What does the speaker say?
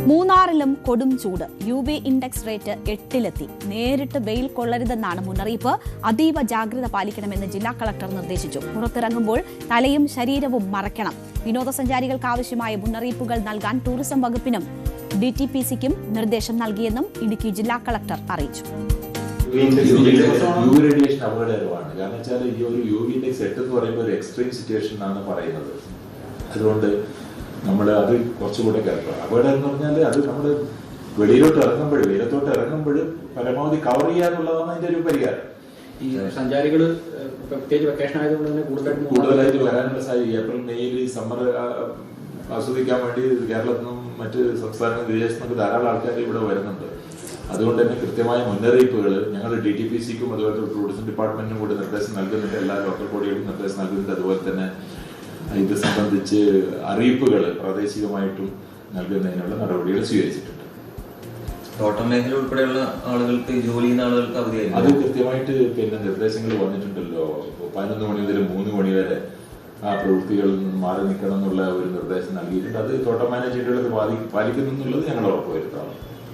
മൂന്നാറിലും കൊടും ചൂട്. UV index rate 8-ലെത്തി. നേരിട്ട് വെയിൽ കൊള്ളരുതെന്നാണ് മുന്നറിയിപ്പ്. അതീവ ജാഗ്രത പാലിക്കണമെന്ന് ജില്ലാ കളക്ടർ നിർദ്ദേശിച്ചു. പുറത്തിറങ്ങുമ്പോൾ തലയും ശരീരവും മറയ്ക്കണം. വിനോദസഞ്ചാരികൾക്ക് ആവശ്യമായ മുന്നറിയിപ്പുകൾ നൽകാൻ ടൂറിസം വകുപ്പിനും DTPCക്കും നിർദ്ദേശം നൽകിയെന്നും ഇടുക്കി ജില്ലാ കളക്ടർ അറിയിച്ചു. UV റേഡിയേഷൻ അപകടകരമാണ്. കാരണം വെച്ചാൽ ഈ ഒരു UV ഇൻഡെക്സ് 8 എന്ന് പറയുമ്പോൾ ഒരു എക്സ്ട്രീം സിറ്റുവേഷൻ ആണ് പറയുന്നത്. അതുകൊണ്ട് നമ്മൾ അത് കുറച്ചുകൂടെ കേൾക്കണം. അപകടം എന്ന് പറഞ്ഞാൽ അത് നമ്മൾ വെളിയിലോട്ട് ഇറങ്ങുമ്പോൾ വെയിലത്തോട്ട് ഇറങ്ങുമ്പോൾ പരമാവധി കവർ ചെയ്യാന്നുള്ളതാണ് അതിന്റെ ഒരു പരിഹാരം. ഈ സഞ്ചാരികൾ പ്രത്യേകിച്ച് വെക്കേഷൻ ആയതുകൊണ്ട് തന്നെ കൂടുതലായിട്ട് വരാനുള്ള സാധ്യത ഏപ്രിൽ മെയ്യിൽ സമ്മർ ആസ്വദിക്കാൻ വേണ്ടി കേരളത്തിൽ നിന്നും മറ്റ് സംസ്ഥാനങ്ങളിൽ വിദേശത്തു നിന്നൊക്കെ ധാരാളം ആൾക്കാർ ഇവിടെ വരുന്നുണ്ട്. അതുകൊണ്ട് തന്നെ കൃത്യമായ മുന്നറിയിപ്പുകൾ ഞങ്ങൾ DTPCക്കും അതുപോലെ ടൂറിസം ഡിപ്പാർട്ട്മെന്റിനും കൂടി നിർദ്ദേശം നൽകുന്നുണ്ട്. എല്ലാ ലോക്കൽ ബോഡികൾക്കും നിർദ്ദേശം നൽകുന്നുണ്ട്. അതുപോലെ തന്നെ ഇത് സംബന്ധിച്ച് അറിയിപ്പുകൾ പ്രാദേശികമായിട്ടും നൽകുന്നതിനുള്ള നടപടികൾ സ്വീകരിച്ചിട്ടുണ്ട്. തോട്ടം മേഖല ഉൾപ്പെടെയുള്ള ആളുകൾക്ക് ജോലി ചെയ്യുന്ന ആളുകൾക്ക് അവധിയായി അത് കൃത്യമായിട്ട് നിർദ്ദേശങ്ങൾ വന്നിട്ടുണ്ടല്ലോ. 11 മണി മുതൽ 3 മണി വരെ ആ പ്രവൃത്തികളിൽ നിന്ന് മാറി നിൽക്കണം എന്നുള്ള ഒരു നിർദ്ദേശം നൽകിയിട്ടുണ്ട്. അത് തോട്ടം മാനേജ്മെന്റുകൾ പാലിക്കുന്നു എന്നുള്ളത് ഞങ്ങൾ ഉറപ്പുവരുത്താം.